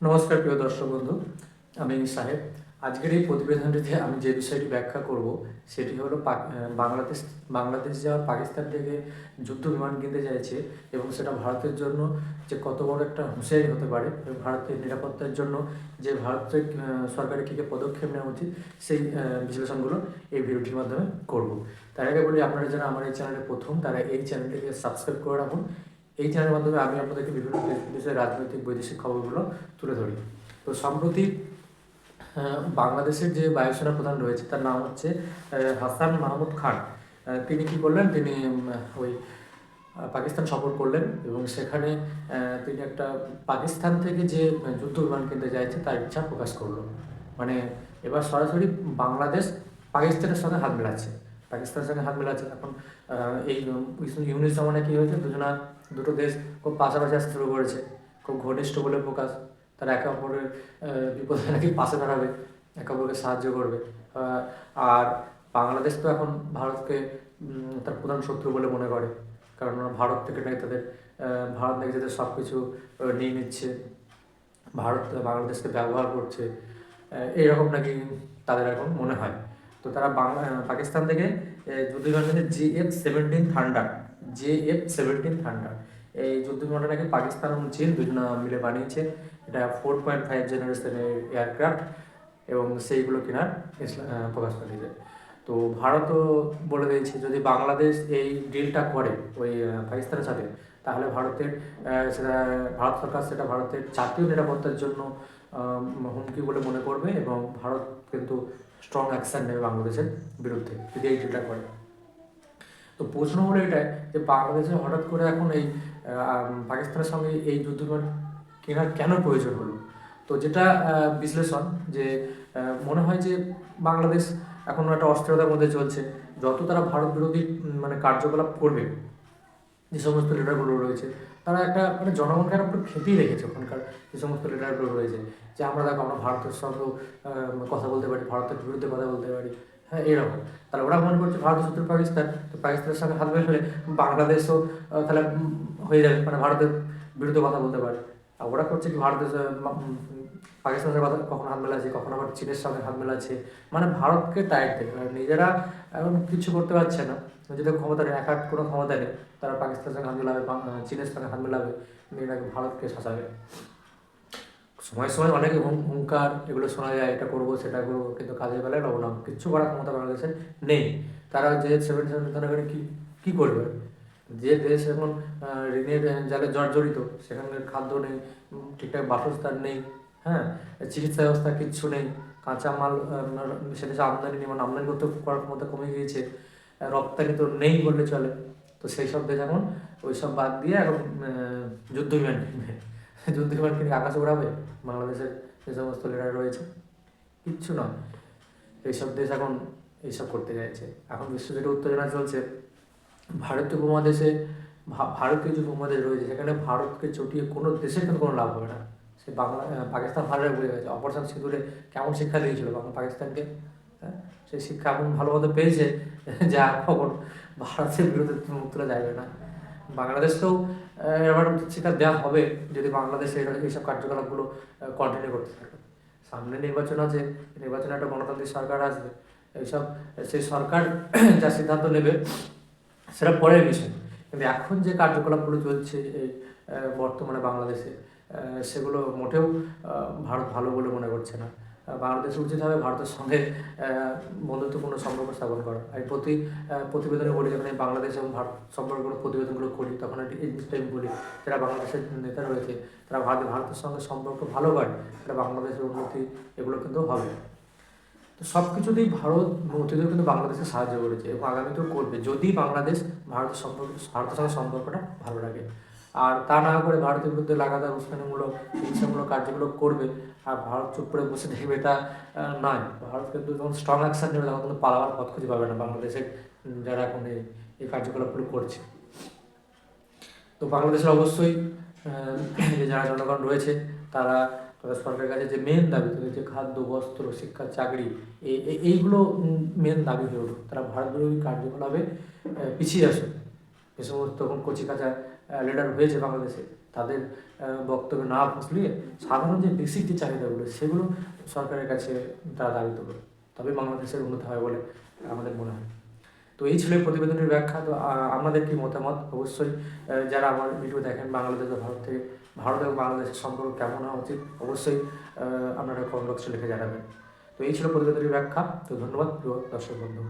নমস্কার প্রিয় দর্শক বন্ধু, আমি সাহেব। আজকের এই প্রতিবেদনটিতে আমি যে বিষয়টি ব্যাখ্যা করব সেটি হলো বাংলাদেশ যাওয়ার পাকিস্তান থেকে যুদ্ধ বিমান কিনতে চাইছে এবং সেটা ভারতের জন্য যে কত বড় একটা হুঁশিয়ারি হতে পারে এবং ভারতের নিরাপত্তার জন্য যে ভারতের সরকারের কী কী পদক্ষেপ নেওয়া উচিত সেই বিশ্লেষণগুলো এই ভিডিওটির মাধ্যমে করব। তার আগে বলি, আপনারা যারা আমার এই চ্যানেলে প্রথম তারা এই চ্যানেলটিকে সাবস্ক্রাইব করে রাখুন। এই চ্যানেলের মাধ্যমে আমি আপনাদেরকে বিভিন্ন দেশ বিদেশের রাজনৈতিক বৈদেশিক খবরগুলো তুলে ধরি। তো সম্প্রতি বাংলাদেশের যে বায়ুসেনা প্রধান রয়েছে তার নাম হচ্ছে হাসান মাহমুদ খান। তিনি কি করলেন, তিনি ওই পাকিস্তান সফর করলেন এবং সেখানে তিনি একটা পাকিস্তান থেকে যে যুদ্ধ বিমান কিনতে চাইছে তার ইচ্ছা প্রকাশ করলো। মানে এবার সরাসরি বাংলাদেশ পাকিস্তানের সঙ্গে হাত মেলাচ্ছে, পাকিস্তানের সঙ্গে হাত মেলাচ্ছে। এখন এই ইউনিস জমানায় কী হয়েছে, দুটো দেশ খুব পাশাপাশি আসতে শুরু করেছে, খুব ঘনিষ্ঠ বলে প্রকাশ। তারা একে অপরের বিপদে নাকি পাশে দাঁড়াবে, একে অপরকে সাহায্য করবে। আর বাংলাদেশ তো এখন ভারতকে তার প্রধান শত্রু বলে মনে করে, কারণ ভারত থেকে নাকি ভারত নাকি যাদের সব কিছু নিয়ে নিচ্ছে, ভারত বাংলাদেশকে ব্যবহার করছে, এইরকম নাকি তাদের এখন মনে হয়। তো তারা পাকিস্তান থেকে যুদ্ধ বিমান কিনেছে JF-17 থান্ডার। এই যুদ্ধ বিমানটা নাকি পাকিস্তান এবং চীন দুজনা মিলে বানিয়েছে। এটা 4.5 জেনারেশনের এয়ারক্রাফট এবং সেইগুলো কেনার প্রকাশ পাঠিয়েছে। তো ভারতও বলে দিয়েছে যদি বাংলাদেশ এই ডিলটা করে ওই পাকিস্তানের সাথে, তাহলে সেটা ভারত সরকার সেটা ভারতের জাতীয় নিরাপত্তার জন্য হুমকি বলে মনে করবে এবং ভারত কিন্তু স্ট্রং অ্যাকশন নেবে বাংলাদেশের বিরুদ্ধে যদি এই ডিলটা করে। তো প্রশ্ন হলো এটাই যে বাংলাদেশে হঠাৎ করে এখন এই পাকিস্তানের সঙ্গে এই যুদ্ধ কেনার কেন প্রয়োজন হলো। তো যেটা বিশ্লেষণ যে মনে হয় যে বাংলাদেশ এখন একটা অস্থিরতার মধ্যে চলছে। যত তারা ভারত বিরোধী মানে কার্যকলাপ করবে, যে সমস্ত লিডারগুলো রয়েছে তারা একটা মানে জনগণকে একটা পুরো খেতেই রেখেছে। ওখানকার যে সমস্ত লিডারগুলো রয়েছে যে আমরা ভারতের সঙ্গেও কথা বলতে পারি, ভারতের বিরুদ্ধে কথা বলতে পারি, হ্যাঁ এরকম। তাহলে ওরা মনে করছে ভারত শত্রু পাকিস্তান, তো পাকিস্তানের সঙ্গে হাত মেলালে বাংলাদেশও তাহলে হয়ে যাবে, মানে ভারতের বিরুদ্ধে কথা বলতে পারে। আর ওরা করছে কি, পাকিস্তানের সাথে কখনো হাত মেলাচ্ছে, কখনো আবার চীনের সঙ্গে হাত মেলাচ্ছে, মানে ভারতকে টাইট দেবে। নিজেরা এখন কিছু করতে পারছে না, নিজেদের ক্ষমতা নেই, একাট কোনো ক্ষমতা নেই, তারা পাকিস্তানের সঙ্গে হাত মেলাবে, চীনের সঙ্গে হাত মেলাবে, মেয়েরাকে ভারতকে শাসাবে। সময় সময় অনেক হুঙ্কার এগুলো শোনা যায়, এটা করবো সেটা করবো, কিন্তু কাজের বেলায় লবণাম কিচ্ছু করার ক্ষমতা বাংলাদেশের নেই। তারা যে 77 কি কী করবে? যে দেশ এখন ঋণের জালে জর্জরিত, সেখানে খাদ্য নেই, ঠিকঠাক বাসস্থান নেই, হ্যাঁ, চিকিৎসা ব্যবস্থা কিচ্ছু নেই, কাঁচামাল সে দেশে আমদানি নেই, মানে আমদানি করতে করার ক্ষমতা কমে গিয়েছে, রপ্তানি তো নেই বললে চলে। তো সেই সব দেশ এখন ওই সব বাদ দিয়ে এখন যুদ্ধ বিমান কিনবে, যুদ্ধ বিমান কিনে আকাশে উড়াবে বাংলাদেশের যে সমস্ত লিডার রয়েছে। কিচ্ছু নয়, এইসব দেশ এখন এইসব করতে চাইছে। এখন বিশ্ব যেটা উত্তেজনা চলছে, ভারতীয় উপমহাদেশে ভারতীয় যে উপমহাদেশ রয়েছে সেখানে ভারতকে চটিয়ে কোনো দেশের কিন্তু কোনো লাভ হবে না। সে পাকিস্তান ভালোভাবে বুঝে গেছে অপারেশন সিঁদুরে কেমন শিক্ষা দিয়েছিল পাকিস্তানকে, হ্যাঁ, সেই শিক্ষা এমন ভালোভাবে পেয়েছে যা কখন ভারতের বিরুদ্ধে মুখ তোলা যাবে না। বাংলাদেশকেও এবার শিক্ষা দেওয়া হবে যদি বাংলাদেশে এইসব কার্যকলাপগুলো কন্টিনিউ করতে থাকে। সামনে নির্বাচন আছে, নির্বাচনে একটা গণতান্ত্রিক সরকার আসবে, এইসব সেই সরকার যা সিদ্ধান্ত নেবে সেটা পরের বিষয়। কিন্তু এখন যে কার্যকলাপগুলো চলছে এই বর্তমানে বাংলাদেশে, সেগুলো মোটেও ভারত ভালো বলে মনে করছে না। বাংলাদেশের উচিত হবে ভারতের সঙ্গে বন্ধুত্বপূর্ণ সম্পর্ক স্থাপন করা। আমি প্রতিবেদনে বলি, যখন বাংলাদেশ এবং ভারত সম্পর্কগুলো প্রতিবেদনগুলো করি, তখন এই জিনিসটা আমি বলি, যারা বাংলাদেশের নেতা রয়েছে তারা ভারতের সঙ্গে সম্পর্ক ভালো করে, তারা বাংলাদেশের উন্নতি এগুলো কিন্তু হবে। তো সব কিছুতেই ভারত অতীতেও কিন্তু বাংলাদেশকে সাহায্য করেছে এবং আগামীতেও করবে, যদি বাংলাদেশ ভারতের সঙ্গে সম্পর্কটা ভালো রাখে। আর তা না করে ভারতের বিরুদ্ধে লাগাতার উস্কানিমূলক হিংসামূলক কার্যগুলো করবে আর ভারত চুপ করে বসে দেখবে, এটা নয়। ভারত কিন্তু যখন স্ট্রং অ্যাকশন নেবে তখন কিন্তু পালাবার পথ খুঁজে পাবে না বাংলাদেশের যারা এখন এই কার্যকলাপগুলো করছে। তো বাংলাদেশের অবশ্যই যে যারা জনগণ রয়েছে তারা সরকারের কাছে যে মেন দাবি, তাদের যে খাদ্য, বস্ত্র, শিক্ষা, চাকরি, এইগুলো মেন দাবি হয়ে উঠুক। তারা ভারত বিরোধী কার্যকলাপে পিছিয়ে আসুক। যে সমস্ত কচি কাঁচা লিডার হয়েছে বাংলাদেশে, তাদের বক্তব্যে না ফুসলিয়ে সাধারণ যে বেসিক যে চাহিদাগুলো সেগুলো সরকারের কাছে তারা দাবি তুলবে, তবে বাংলাদেশের উন্নতি হয় বলে আমাদের মনে হয়। তো এই ছিল এই প্রতিবেদনের ব্যাখ্যা। তো আপনাদের কি মতামত অবশ্যই যারা আমার ভিডিও দেখেন বাংলাদেশ বা ভারত থেকে, ভারত এবং বাংলাদেশের সম্পর্ক কেমন হওয়া উচিত অবশ্যই আপনারা কমেন্ট বক্সে লিখে জানাবেন। তো এই ছিল প্রতিবেদনের ব্যাখ্যা। তো ধন্যবাদ প্রিয় দর্শক বন্ধু।